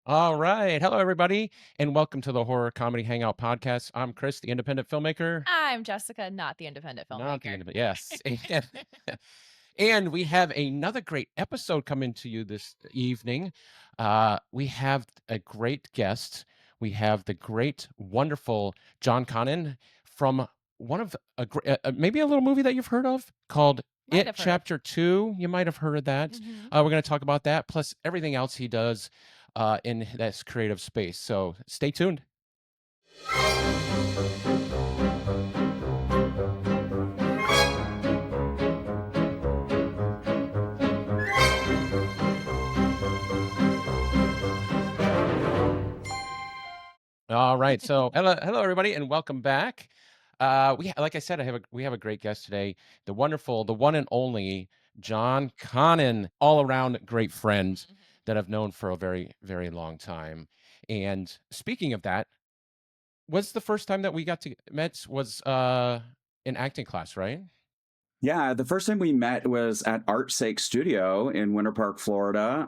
All right. Hello, everybody, and welcome to the Horror Comedy Hangout podcast. I'm Chris, the independent filmmaker. I'm Jessica, not the independent Not the filmmaker. independent, yes. And we have another great episode coming to you this evening. We have a great guest. We have the great, wonderful John Connon from one of maybe a little movie that you've heard of called Might It have heard. Chapter 2. You might have heard of that. Mhm. We're going to talk about that, plus everything else he does in this creative space. So stay tuned. All right. So hello, everybody, and welcome back. Like I said, we have a great guest today, the wonderful, the one and only John Connon, all around great friend Mhm. that I've known for a very, very long time. And speaking of that, was the first time that we got to met was in acting class, right? Yeah, the first time we met was at SAK Studio in Winter Park, Florida,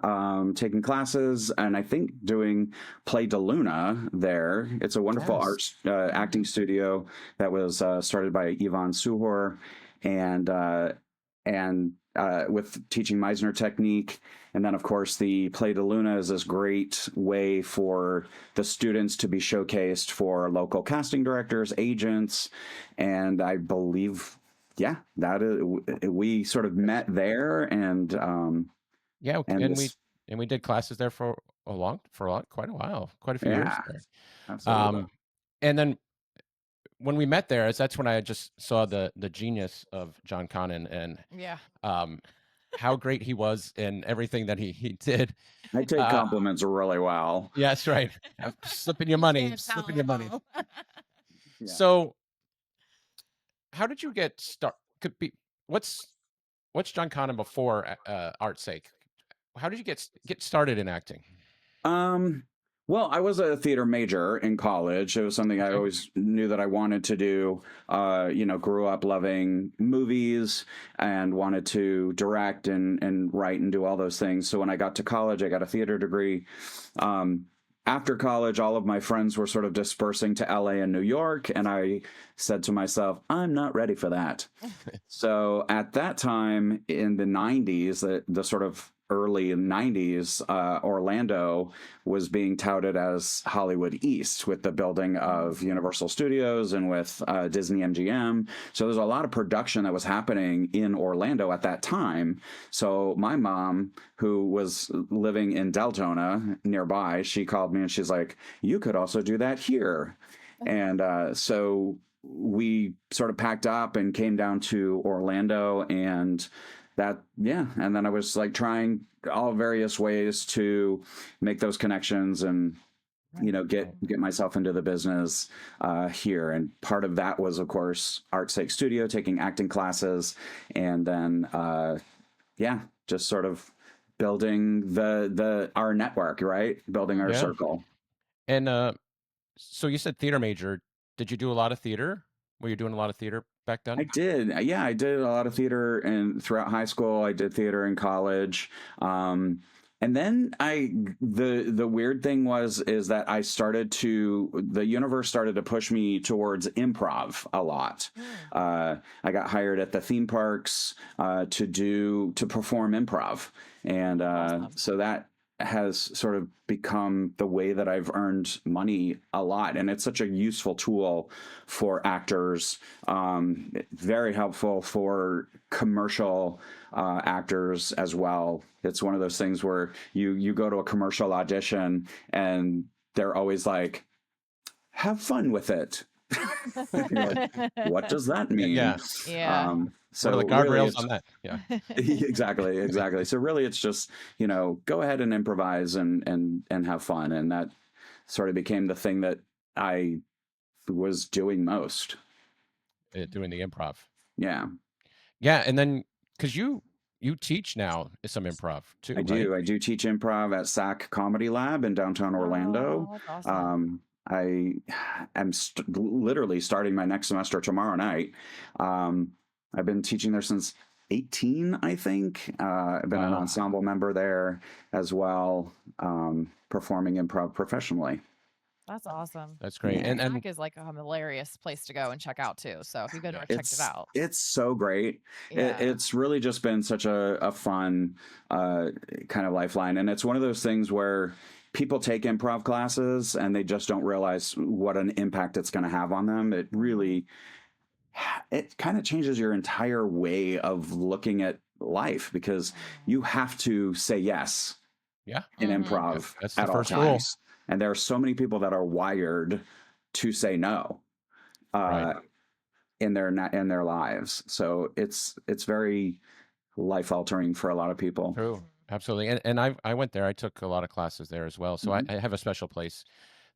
taking classes and I think doing Play de Luna there. It's a wonderful Yes. art acting Mhm. studio that was started by Yvonne Suhor and with teaching Meisner technique. And then, of course, the Play de Luna is this great way for the students to be showcased for local casting directors, agents, and I believe that is, we sort of met there, Yeah, and this, and we did classes there for quite a while, quite a few years yeah, there. absolutely, Um, and then when we met there, that's when I just saw the genius of John Connon and Yeah. um, how great he was in everything that he did. I take Uh, compliments really well. yeah, that's right. Slipping your You money, can't tell slipping your money. him. Yeah. So, how did you get start? Could be what's what's John Connon before Art's Sake? How did you get started in acting? Um, well, I was a theater major in college. It was something I Okay. always knew that I wanted to do. Grew up loving movies and wanted to direct and write and do all those things. So when I got to college, I got a theater degree. Um, After college, all of my friends were sort of dispersing to LA and New York, and I said to myself, I'm not ready for that. So at that time in the 90s, the sort of early 90s, Orlando was being touted as Hollywood East with the building of Mhm. Universal Studios and with Disney MGM. So there's a lot of production that was happening in Orlando at that time. So my mom, who was living in Deltona nearby, she called me and she's like, "You could also do that here." And so we sort of packed up and came down to Orlando and and then I was like trying all various ways to make those connections and Right. get Right. myself into the business here. And part of that was, of course, Art Sake Studio, taking acting classes, and then just sort of building the our network, right? Building our Mhm. Yeah. circle. And so you said theater major. Did you do a lot of theater? Were you doing a lot of theater back I then? did. Yeah, I did a lot of theater and throughout high school. I did theater in college. And then the weird thing is that the universe started to push me towards improv a lot. Mm. I got hired at the theme parks to perform improv, and Awesome. so that has sort of become the way that I've earned money a lot, and it's such a useful tool for actors, very helpful for commercial actors as well. It's one of those things where you go to a commercial audition and they're always like, "Have fun with it." You're like, what does that mean? Yeah. Yeah. What are the So really, guardrails it's on that? Yeah. exactly, exactly. So really, it's just go ahead and improvise and have fun, and that sort of became the thing that I was doing most. Doing the improv. Yeah. Yeah, and then because you teach now some improv too, I right? do. I do teach improv at SAK Comedy Lab in downtown Orlando. Oh, that's awesome. I am literally starting my next semester tomorrow night. I've been teaching there since 18, I think. I've been an Wow. ensemble member there as well, performing improv professionally. That's awesome. That's great. Yeah. And SAK is like a hilarious place to go and check out too. So if you've never checked it out, It's so great. yeah. It's really just been such a fun kind of lifeline, and it's one of those things where people take improv classes and they just don't realize what an impact it's going to have on them. It really, it kind of changes your entire way of looking at life, because you have to say yes yeah, in Mhm. improv that's the at all first rule. times. And there are so many people that are wired to say no Right. in their lives. So it's very life altering for a lot of people. True. Absolutely. And I went there. I took a lot of classes there as well. So Mhm. I have a special place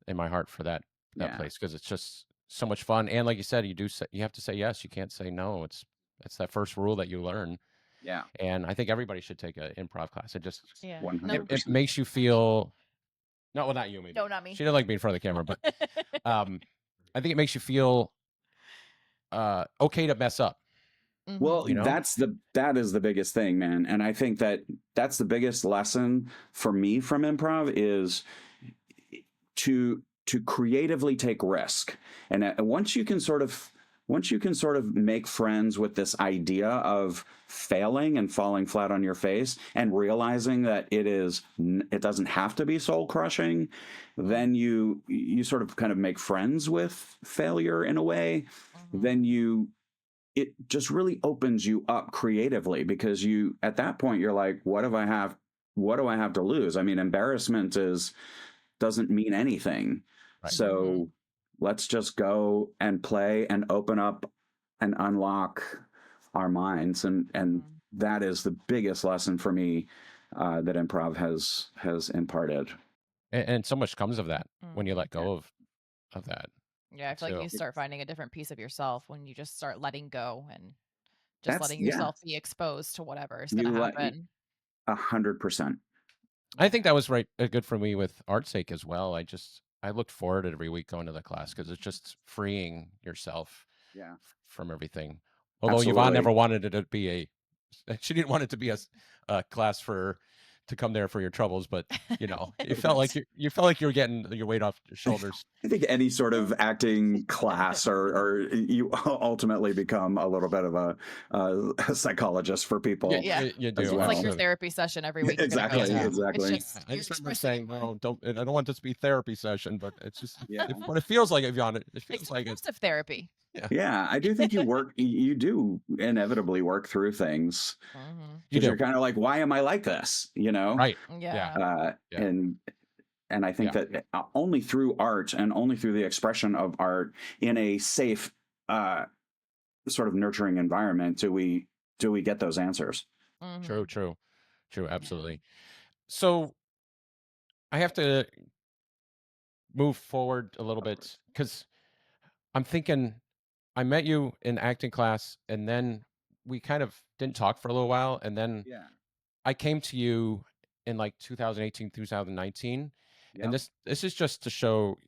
in my heart for that Yeah. place, because it's just so much fun. And like you said, you have to say yes. You can't say no. It's that first rule that you learn. Yeah. And I think everybody should take an improv class. Yeah. No. 100%. It makes you feel, no, well, not you, maybe. No, not me. She didn't like being in front of the camera, but I think it makes you feel okay to mess up. Well, You know? that is the biggest thing, man. And I think that's the biggest lesson for me from improv is to creatively take risk. And once you can sort of make friends with this idea of failing and falling flat on your face and realizing that it doesn't have to be soul crushing, then you sort of kind of make friends with failure in a way. Then it just really opens you up creatively, because you, at that point, you're like, what do I have to lose? I mean, embarrassment doesn't mean anything. Right. So let's just go and play and open up and unlock our minds. And that is the biggest lesson for me that improv has imparted. And so much comes of that when you let Yeah. go of that. Yeah, I feel like So you start finding a different piece of yourself when you just start letting go and just That's letting yeah. yourself be exposed to whatever is going to You let happen. 100%. I think that was good for me with art's sake as well. I looked forward to every week going to the class, because it's just freeing yourself Yeah. from everything. Although Yvonne Absolutely. never wanted it to be she didn't want it to be a class to come there for your troubles, but you know, you felt like you were getting your weight off your shoulders. I think any sort of acting class, or you ultimately become a little bit of a psychologist for people. Yeah. You do. as It's well. like your therapy session every week. You're gonna go Exactly, to. exactly. It's just I you're just remember expressing saying, "No, don't." I don't want this to be therapy session, but it's just Yeah. what it feels like, Yvonne. It feels like it's expressive therapy. Yeah, I do think you do inevitably work through things, Mm-hmm. because you're kind of like, why am I like this? You know? right. Yeah. Yeah. And I think that only through art and only through the expression of art in a safe, sort of nurturing environment do we get those answers. True. Absolutely. So I have to move forward a little bit, because I'm thinking I met you in acting class, and then we kind of didn't talk for a little while, and then Yeah. I came to you in like 2018, 2019, and this is just to show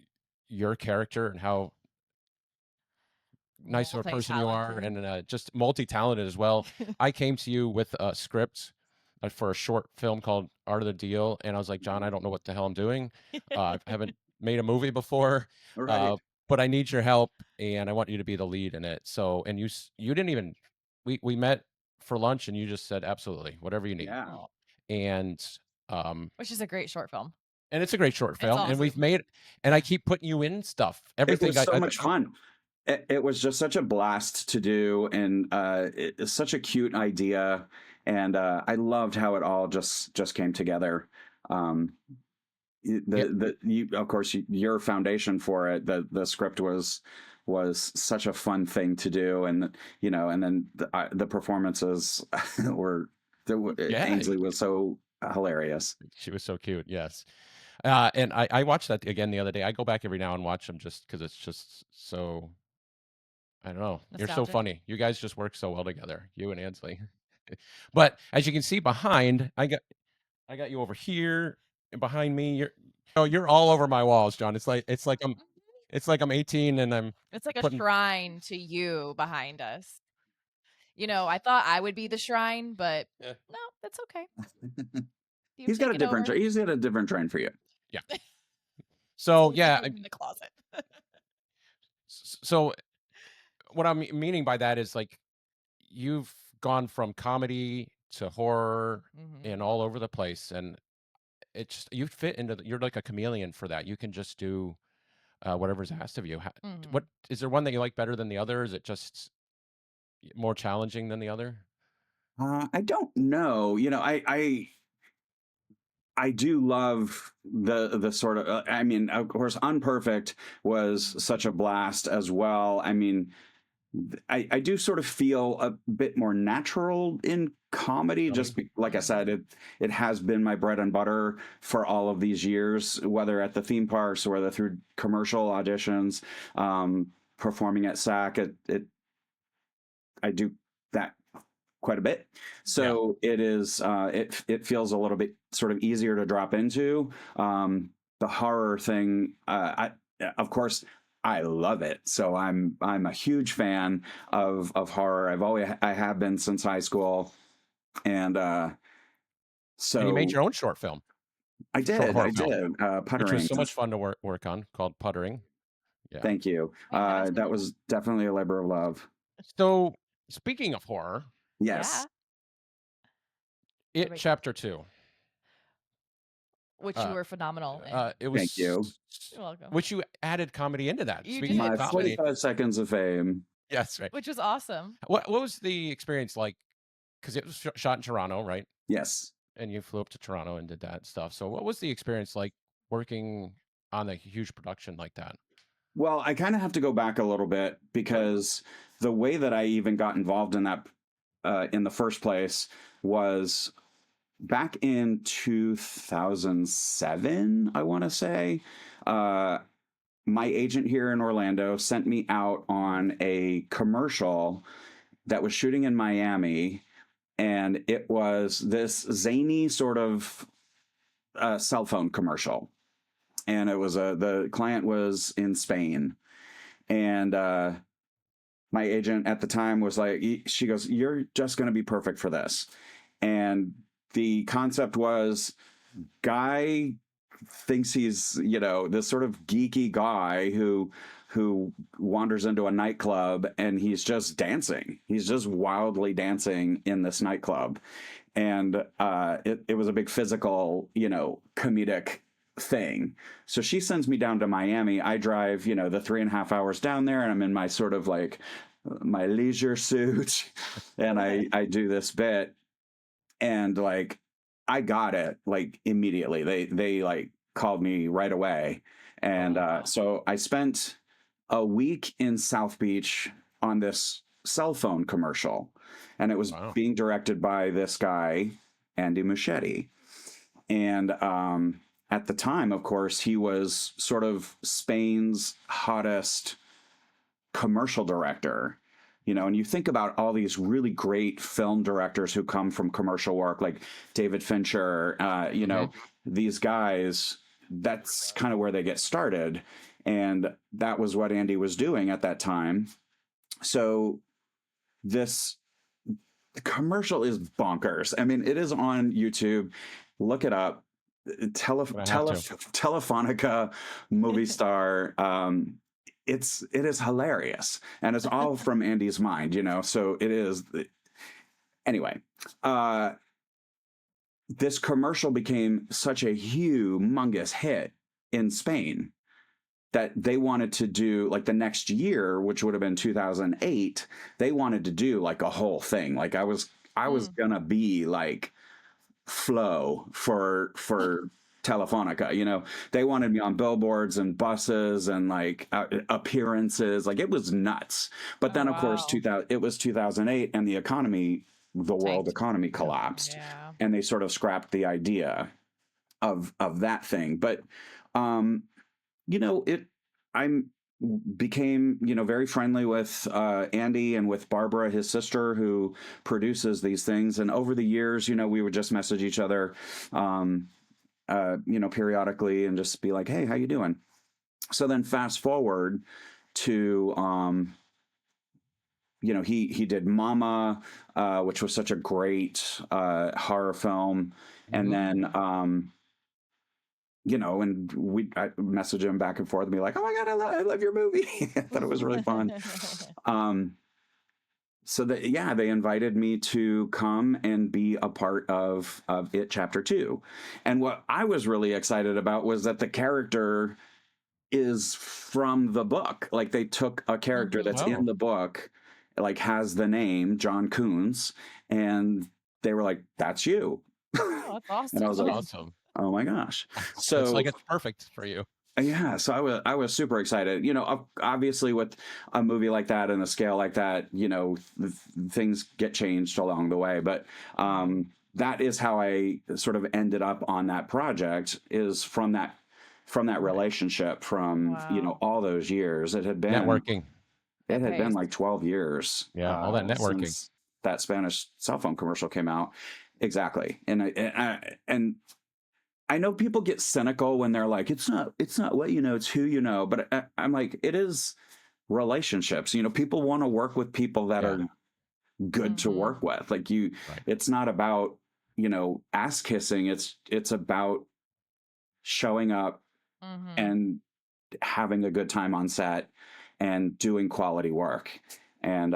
your character and how nice of a person you are, Multi-talented. and just multi-talented as well. I came to you with a script for a short film called Art of the Deal, and I was like, John, I don't know what the hell I'm doing. I haven't made a movie before, Right. but I need your help, and I want you to be the lead in it. So, and you didn't even we met for lunch, and you just said absolutely whatever you need, Yeah. and Which is a great short film. and it's a great short film, and awesome. we've made, and I keep putting you in stuff. It Everything was so much fun. It was just such a blast to do, and it's such a cute idea, and I loved how it all just came together. Of course, your foundation for it, the script was such a fun thing to do, and and then the performances were Ainsley was so hilarious. She was so cute. Yes. And I watched that again the other day. I go back every now and watch them, just because it's just so, I don't know. You're so Nostalgic. funny. You guys just work so well together, you and Ansley. But as you can see behind, I got you over here and behind me. You're all over my walls, John. It's like I'm 18 and I'm It's like a putting. shrine to you behind us. I thought I would be the shrine, but Yeah. no, that's okay. You've He's got a taken different. over. He's got a different train for you. Yeah. It's So in the yeah, second room in the closet. so what I'm meaning by that is like you've gone from comedy to horror Hmm. and all over the place, and it's you fit into you're like a chameleon for that. You can just do whatever's asked of you. What Hmm. is there one that you like better than the other? Is it just more challenging than the other? I don't know. I do love the sort of. I mean, of course, Unperfect was such a blast as well. I mean, I do sort of feel a bit more natural in comedy, Comedy? like I said, Hmm. it has been my bread and butter for all of these years, whether at the theme parks or whether through commercial auditions, performing at SAK. I do that quite a bit, Yeah. so it feels a little bit sort of easier to drop into. The horror thing, of course, I love it. So I'm a huge fan of horror. I have been since high school, and And you made so your own short film, short I horror film, did which was puttering. so much fun to work on, called Puttering. Yeah. Thank you. Yeah, that was really That cool. was definitely a labor of love. So speaking of horror, Yes. Yeah. What It about you? Chapter 2. Which you Uh, were phenomenal in. it Thank was you. You're welcome. which you added comedy into that. You Speaking of did. My So, comedy, 45 seconds of fame. yes, right. which was awesome. What was the experience like? Because it was shot in Toronto, right? Yes. And you flew up to Toronto and did that stuff. So what was the experience like working on a huge production like that? Well, I kind of have to go back a little bit Sure. because the way that I even got involved in that in the first place was back in 2007, I want to say. Uh, my agent here in Orlando sent me out on a commercial that was shooting in Miami, and it was this zany sort of cell phone commercial. And it was the client was in Spain, and my agent at the time was like, she goes, "You're just going to be perfect for this." And the concept was, guy thinks he's, this sort of geeky guy who wanders into a nightclub and he's just dancing. He's just wildly dancing in this nightclub. And it was a big physical, comedic thing. So she sends me down to Miami. I drive, the 3.5 hours down there, and I'm in my sort of like my leisure suit, and I do this bit, and like I got it like immediately. They like called me right away, and Oh, wow. so I spent a week in South Beach on this cell phone commercial, and it was Wow. being directed by this guy, Andy Muschietti. And at the time, of course, he was sort of Spain's hottest commercial director. And you think about all these really great film directors who come from commercial work, like David Fincher, Hmm. these guys, that's kind of where they get started. And that was what Andy was doing at that time. So this commercial is bonkers. I mean, it is on YouTube. Look it up. I have to. Telefonica movie star. It is hilarious, and it's all from Andy's mind, So it is. Anyway, uh, this commercial became such a humongous hit in Spain that they wanted to do like the next year, which would have been 2008. They wanted to do like a whole thing. Like I was Mm. gonna be like Flo for Telefonica. They wanted me on billboards and buses and like appearances. Like it was nuts. But Oh, then of course wow. 2000 it was 2008, and the world Tanked. economy Yeah. collapsed, Yeah. and they sort of scrapped the idea of that thing. But um it I'm became very friendly with Andy and with Barbara, his sister, who produces these things. And over the years, we would just message each other, um, periodically, and just be like, "Hey, how you doing?" So then fast forward to he did Mama, which was such a great horror film. And then and I messaged him back and forth and be like, oh my God, I love your movie. I thought it was really fun. So they invited me to come and be a part of It Chapter 2. And what I was really excited about was that the character is from the book. Like, they took a character that's in the book, like has the name John Coons, and they were like, that's you. Oh, that's awesome. And I was like, awesome. oh my gosh. It's So like it's perfect for you. yeah, so I was super excited. Obviously with a movie like that and a scale like that, things get changed along the way. But that is how I sort of ended up on that project, is from that relationship from all those years. It had been Networking. It had been like 12 years. Yeah, all that networking. Since that Spanish cell phone commercial came out. Exactly, and I know people get cynical when they're like, it's not what you know, it's who you know. But I'm like, it is relationships. People want to work with people that are good to work with. Like it's not about, ass kissing. It's about showing up and having a good time on set and doing quality work. And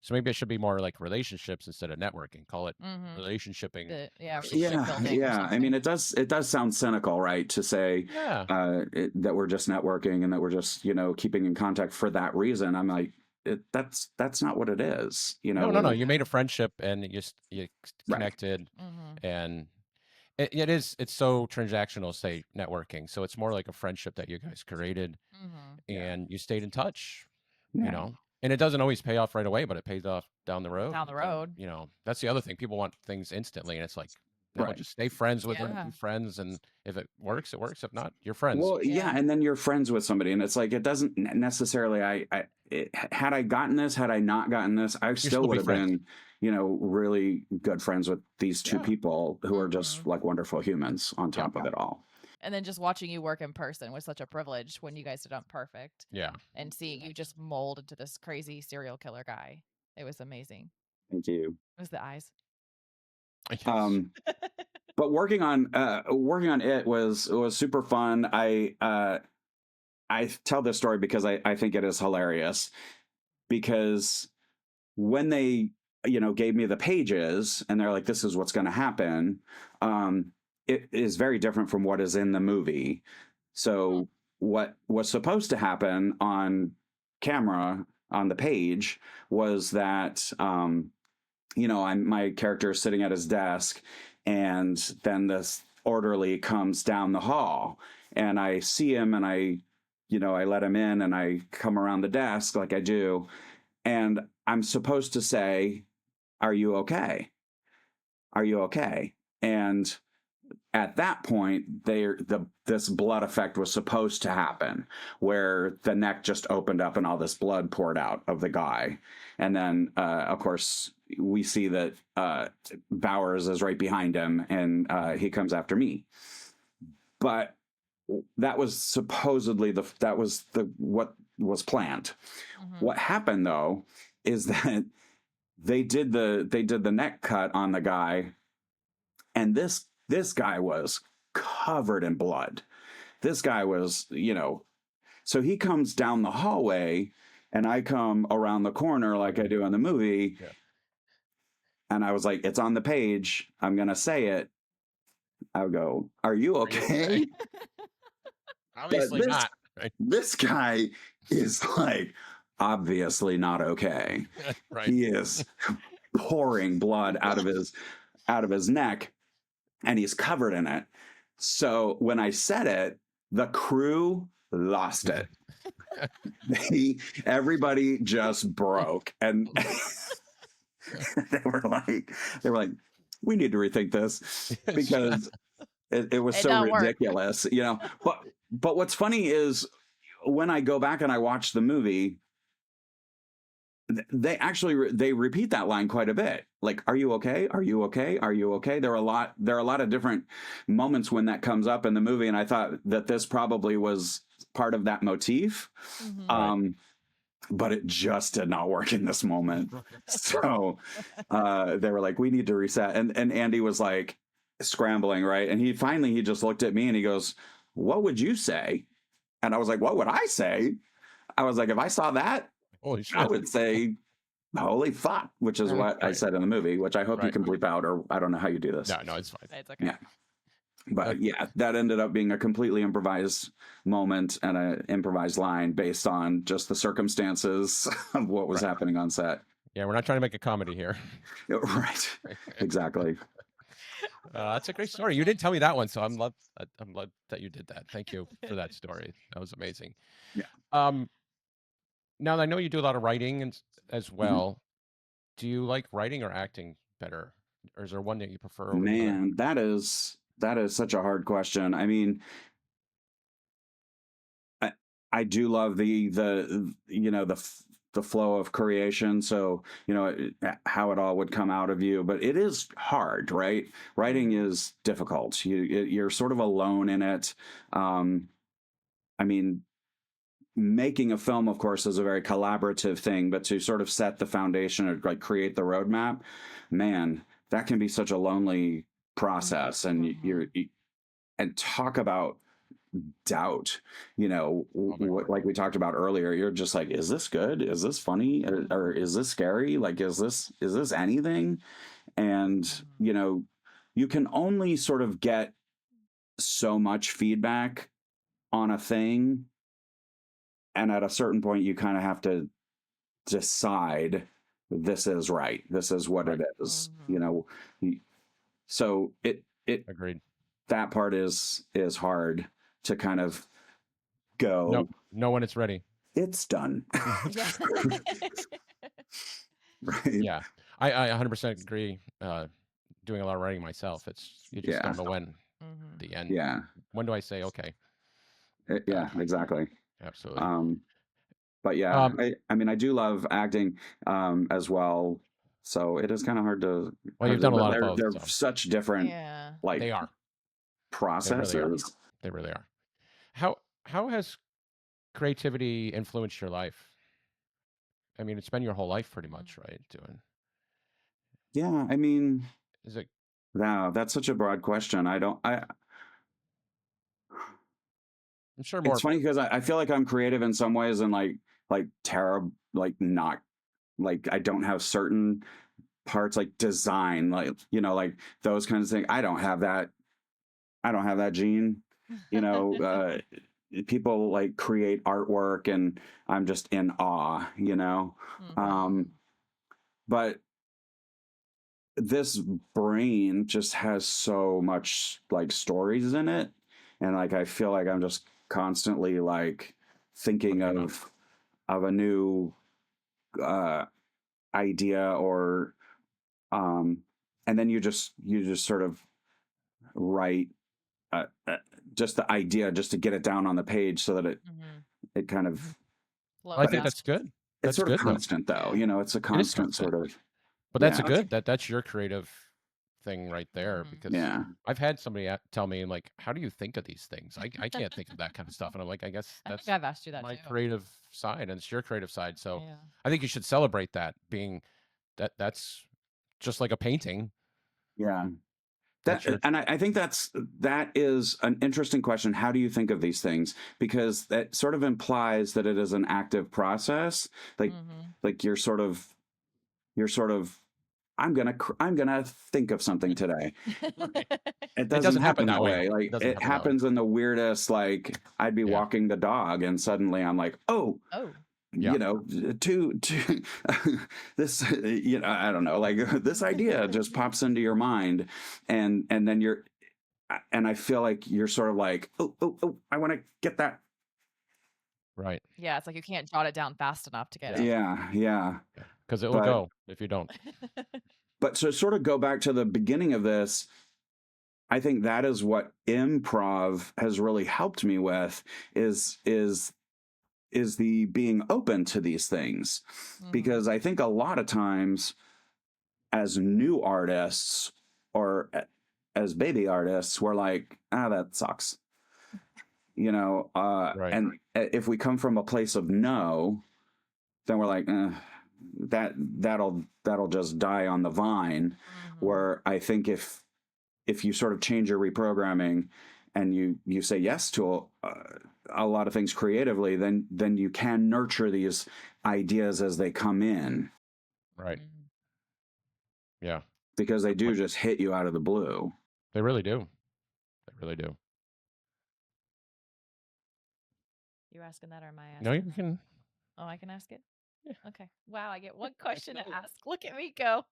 so maybe it should be more like relationships instead of networking. Call it relationshiping. Yeah. I mean, it does sound cynical, right? To say that we're just networking and that we're just, keeping in contact for that reason. I'm like, that's not what it is. No. You made a friendship and you connected, and it's so transactional, say networking. So it's more like a friendship that you guys created, and you stayed in touch, and it doesn't always pay off right away, but it pays off down the road. That's the other thing. People want things instantly, and it's like, no, just stay friends with them, be friends, and if it works, it works. If not, you're friends. Well, and then you're friends with somebody, and it's like, it doesn't necessarily. Had I gotten this, had I not gotten this, I still would have been, really good friends with these two people who are just like wonderful humans on top of it all. And then just watching you work in person was such a privilege when you guys did Up Perfect. Yeah. And seeing you just mold into this crazy serial killer guy. It was amazing. Thank you. It was the eyes. But working on it was super fun. I tell this story because I think it is hilarious, because when they gave me the pages and they're like, this is what's going to happen, it is very different from what is in the movie. So what was supposed to happen on camera on the page was that my character is sitting at his desk, and then this orderly comes down the hall, and I see him, and I let him in, and I come around the desk like I do, and I'm supposed to say, "Are you okay? Are you okay?" And at that point, this blood effect was supposed to happen, where the neck just opened up and all this blood poured out of the guy. And then, of course, we see that Bowers is right behind him, and he comes after me. But that was supposedly what was planned. What happened, though, is that they did the neck cut on the guy, and this guy was covered in blood. This guy was, so he comes down the hallway, and I come around the corner like I do in the movie. Yeah. And I was like, it's on the page. I'm going to say it. I'll go, are you okay? Obviously not. Right? This guy is like, obviously not okay. Right. He is pouring blood out of his neck, and he's covered in it. So when I said it, the crew lost it. Everybody just broke, and they were like, we need to rethink this, because it was so ridiculous, But what's funny is, when I go back and I watch the movie, they repeat that line quite a bit. Like, are you okay? Are you okay? Are you okay? There are a lot of different moments when that comes up in the movie, and I thought that this probably was part of that motif. but it just did not work in this moment. So they were like, we need to reset. And Andy was like scrambling, right? And he just looked at me and he goes, what would you say? And I was like, what would I say? I was like, if I saw that, Holy I shit. would say, holy fuck, which is what I Right. said in the movie, which I hope you Right. can bleep out, or I don't know how you do this. No, it's fine. It's okay. Yeah. But yeah, that ended up being a completely improvised moment and an improvised line based on just the circumstances of what was Right. happening on set. Yeah, we're not trying to make a comedy here. Right. Exactly. That's a great story. You didn't tell me that one, so I'm glad that you did that. Thank you for that story. That was amazing. Yeah. Now I know you do a lot of writing as Mhm. well. Do you like writing or acting better, or is there one that you prefer over the other? Man, that is such a hard question. I mean, I do love the you know the flow of creation, so how it all would come out of you, but it is hard, right? Writing is difficult. You're sort of alone in it. I mean, making a film, of course, is a very collaborative thing, but to sort of set the foundation or like create the roadmap, man, that can be such a lonely process. And and talk about doubt, Oh my God. like we talked about earlier. You're just like, is this good? Is this funny? Or is this scary? Like, is this anything? And you can only sort of get so much feedback on a thing, and at a certain point you kind of have to decide, this is right, this is what Right. it is. So it Agreed. that part is hard to kind of No, go, when it's ready. it's done. Yeah. Right. Yeah, I 100% agree. Doing a lot of writing myself, you just Yeah. don't know when the end. Yeah. When do I say okay? Yeah, exactly. Absolutely. But yeah, Um, I mean, I do love acting as well. So it is kind of hard to well, you've done a but lot of both, they're so such different Yeah. like they are. They really are. processes. They really are. How has creativity influenced your life? I mean, it's been your whole life pretty much, right? Yeah, I mean, Is it? wow, that's such a broad question. I'm sure It's more. funny because I feel like I'm creative in some ways and like terrible, like not like I don't have certain parts like design, like like those kinds of things. I don't have that. I don't have that gene. People like create artwork and I'm just in awe. But this brain just has so much like stories in it, and like I feel like I'm just constantly like thinking Cooking 'em up. of a new uh idea, or and then you just sort of write uh, uh, just the idea just to get it down on the page so that it kind of, I Flows think out. that's good. it's That's sort of good though. constant though. It's a It is constant constant. sort of, But that's a yeah. good that's your creative thing right there, because Yeah. I've had somebody tell me like, "How do you think of these things?" I can't think of that kind of stuff, and I'm like, I guess I that's think I've asked you that my too. creative side, and it's your creative side. So Yeah. I think you should celebrate that, being that's just like a painting. Yeah. That's your And I think that is an interesting question. How do you think of these things? Because that sort of implies that it is an active process. Like you're sort of I'm gonna think of something today. It It doesn't doesn't happen happen that that way. way. It Like doesn't it happen that way. happens in the weirdest. Like I'd be Yeah. walking the dog, and suddenly I'm like, oh, Oh. Yeah. to this, I don't know, like this idea just pops into your mind, and then and I feel like you're sort of like, oh, I want to get that. Right. Yeah, it's like you can't jot it down fast enough to get it. Yeah. Because it will But go if you don't. to sort of go back to the beginning of this, I think that is what improv has really helped me with, is the being open to these things. Because I think a lot of times as new artists, or as baby artists, we're like, that sucks. Right. And if we come from a place of no, then we're like, that'll just die on the vine. Where I think if you sort of change your reprogramming and you say yes to a lot of things creatively, then you can nurture these ideas as they come in. Right. Yeah. Because they do just hit you out of the blue. They really do. They really do. You asking that or am I asking? No, you that? can. Oh, I can ask it? Yeah. Okay. Wow, I get one question to ask. Look at me go.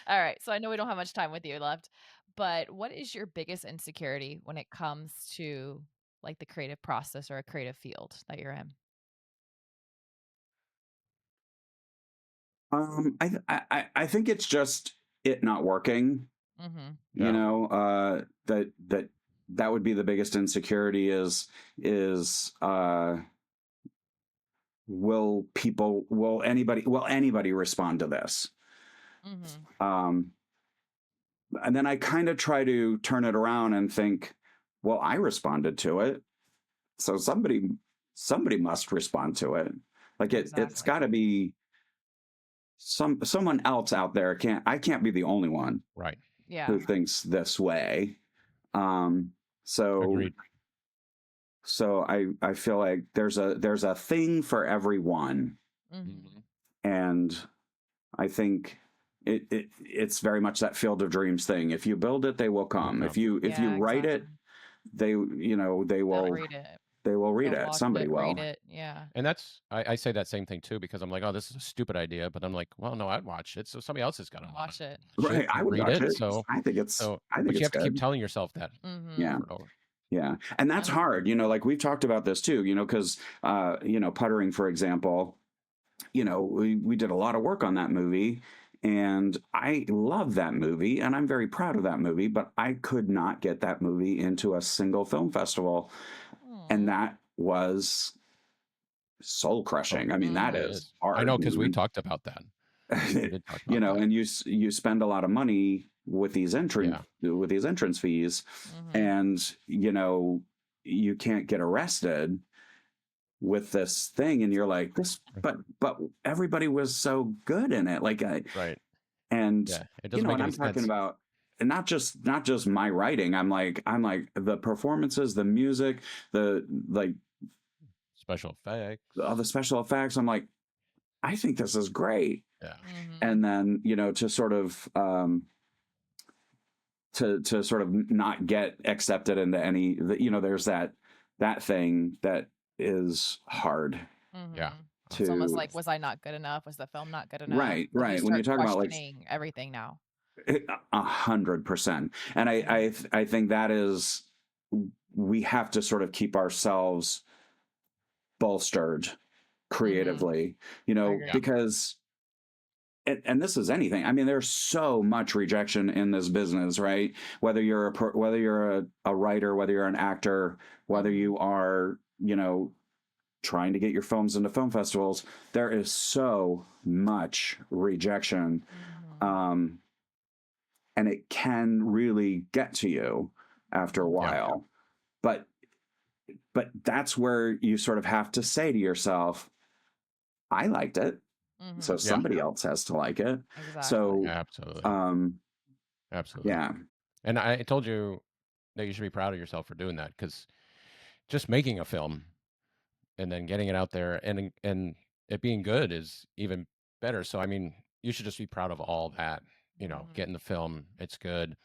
All right. So I know we don't have much time with you left, but what is your biggest insecurity when it comes to like the creative process or a creative field that you're in? I think it's just it not working. Mm-hmm. You Yeah. know, that would be the biggest insecurity is will anybody respond to this? Mm-hmm. And then I kind of try to turn it around and think, well, I responded to it, so somebody must respond to it. Like it's Exactly. got to be someone else out there. I can't be the only one Right. Yeah. who thinks this way. So Agreed. so I feel like there's a thing for everyone, Mm-hmm. and I think it's very much that field of dreams thing. If you build it, they will come. If you write it, they will read it. They will read They'll it. watch Somebody it, will. read it. Yeah. And that's I say that same thing too, because I'm like, oh, this is a stupid idea, but I'm like, well, no, I'd watch it, so somebody else has got to Watch it. Right, I would read watch it. it. So I think it's but you have to keep good. telling yourself that. Mm-hmm. Yeah. Over and over. Yeah. And that's hard, like we've talked about this too, because puttering, for example, we did a lot of work on that movie, and I love that movie and I'm very proud of that movie, but I could not get that movie into a single film festival. And that was soul crushing. I mean, that is hard. I know, because we talked about that. We did talk about that. And you spend a lot of money with these entrance fees, and you can't get arrested with this thing, and you're like, this, but everybody was so good in it, like right. And it doesn't make and any I'm talking sense. about not just my writing. I'm like the performances, the music, the special effects, all the special effects. I'm like, I think this is great. Yeah. And then to sort of to sort of not get accepted into any, there's that thing that is hard. Yeah. It's almost like, was I not good enough? Was the film not good enough? Right. When you talk about like everything now, 100%, and I think that is, we have to sort of keep ourselves bolstered creatively, because. And this is anything. I mean, there's so much rejection in this business, right? Whether you're a writer, whether you're an actor, whether you are, trying to get your films into film festivals, there is so much rejection, and it can really get to you after a while. Yeah. But that's where you sort of have to say to yourself, I liked it. So somebody else has to like it. Exactly. So absolutely. Absolutely. Yeah. And I told you that you should be proud of yourself for doing that, because just making a film and then getting it out there and it being good is even better. So I mean, you should just be proud of all that. Getting the film, it's good.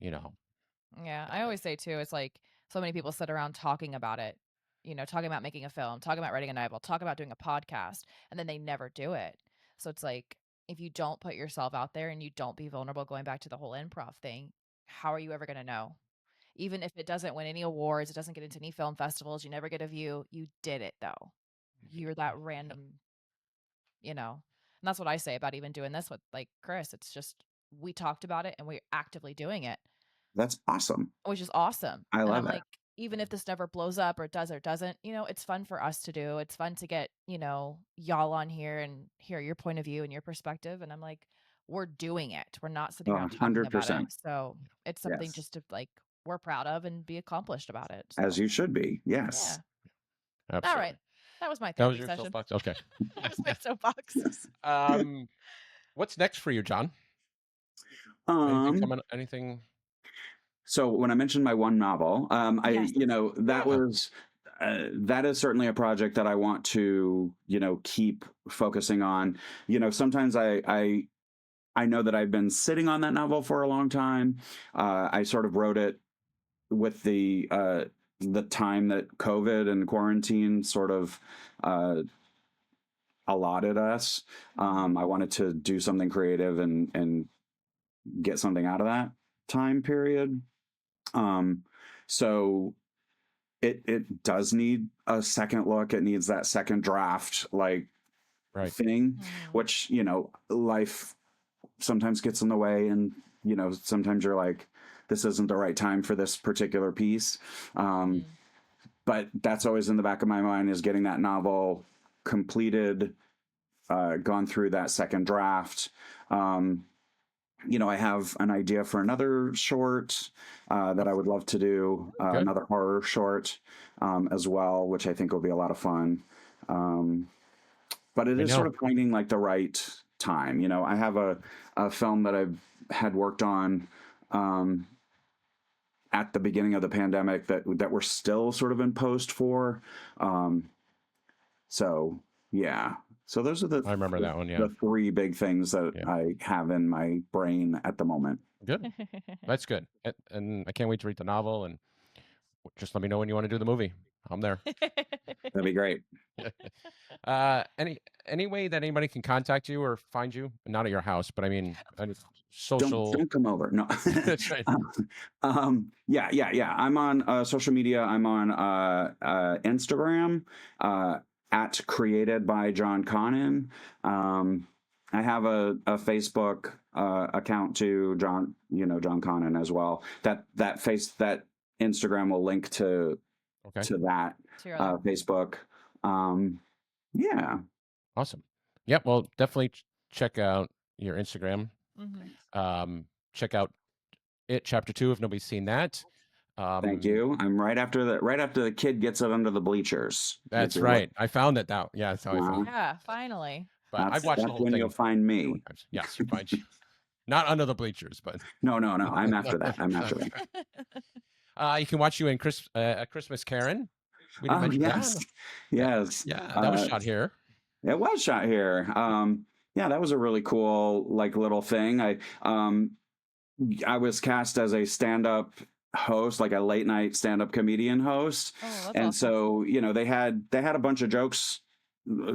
Yeah, I always say too, it's like so many people sit around talking about it, talking about making a film, talking about writing a novel, talking about doing a podcast, and then they never do it. So it's like, if you don't put yourself out there and you don't be vulnerable, going back to the whole improv thing, how are you ever going to know? Even if it doesn't win any awards, it doesn't get into any film festivals, you never get a view, you did it though. You're that random, and that's what I say about even doing this with like Chris. It's just, we talked about it and we're actively doing it. That's awesome. Which is awesome. I love it. Like, even if this never blows up or does or doesn't, it's fun for us to do. It's fun to get, y'all on here and hear your point of view and your perspective. And I'm like, we're doing it. We're not sitting around talking about it. So it's something just to like, we're proud of and be accomplished about it. So. As you should be. Yes. Yeah. All right. That was my That was therapy your session. soapbox? Okay. That was my soapbox. What's next for you, John? Anything Um, coming? Anything? so when I mentioned my one novel, Yes. that Yeah. was that is certainly a project that I want to, keep focusing on. Sometimes I know that I've been sitting on that novel for a long time. I sort of wrote it with the time that COVID and quarantine sort of allotted us. I wanted to do something creative and get something out of that time period. So it does need a second look. It needs that second draft like Right. thing, which life sometimes gets in the way, and sometimes you're like, this isn't the right time for this particular piece. But that's always in the back of my mind, is getting that novel completed, gone through that second draft. I have an idea for another short that I would love to do, Good. another horror short as well, which I think will be a lot of fun. But it is sort of finding like the right time. I have a film that I've had worked on at the beginning of the pandemic that we're still sort of in post for. So yeah. So those are I remember that one. Yeah. the three big things that I have in my brain at the moment. Good. That's good. And I can't wait to read the novel, and just let me know when you want to do the movie. I'm there. That'd be great. Any way that anybody can contact you or find you? Not at your house, but I mean, social. Don't come over. No. That's right. Yeah. I'm on social media. I'm on Instagram at Created by John Connon. I have a Facebook account too, John Connon as well. That Instagram will link to that Facebook. Yeah. Awesome. Yep. Well, definitely check out your Instagram. Check out It Chapter 2 if nobody's seen that. Thank you. I'm right after the kid gets it under the bleachers. That's right. I found it now. Yeah, that's how I found it. Yeah, finally. But I've watched the whole when thing. You'll find me. Yes, you'll find you. Not under the bleachers, but no. I'm after that. You can watch you in A Christmas Karen. We didn't mention that. Yes. Yeah, that was shot here. It was shot here. Yeah, that was a really cool little thing. I was cast as a stand-up host, like a late night stand-up comedian host. And awesome. So they had a bunch of jokes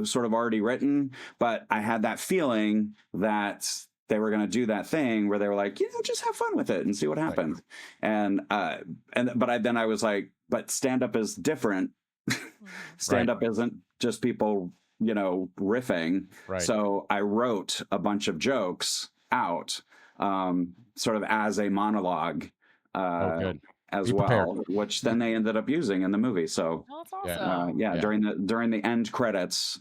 sort of already written, but I had that feeling that they were going to do that thing where they were like, just have fun with it and see what happens. Right. Then I was like, but stand-up is different. Stand-up isn't just people riffing. Right. So I wrote a bunch of jokes out sort of as a monologue as well, which then they ended up using in the movie. So that's awesome. During the end credits,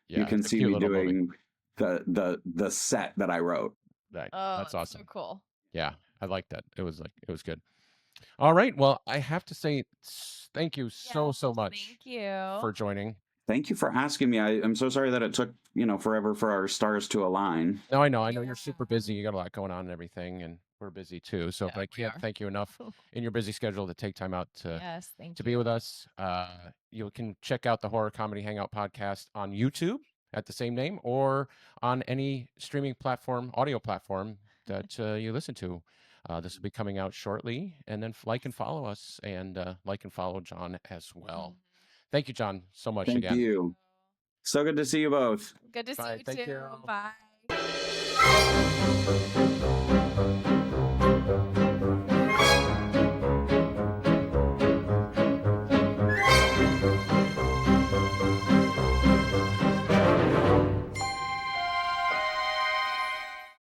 you can see me doing the set that I wrote. Right. That's awesome. So cool. Yeah, I like that. It was good. All right. Well, I have to say thank you so much. Thank you for joining. Thank you for asking me. I'm so sorry that it took forever for our stars to align. No, I know you're super busy. You got a lot going on and everything, and we're busy too. So I can't thank you enough in your busy schedule to take time out to be with us. You can check out the Horror Comedy Hangout podcast on YouTube at the same name, or on any streaming platform, audio platform that you listen to. This will be coming out shortly, and then like and follow us, and like and follow John as well. Thank you, John, so much again. Thank you. So good to see you both. Good to see you too. You. Bye.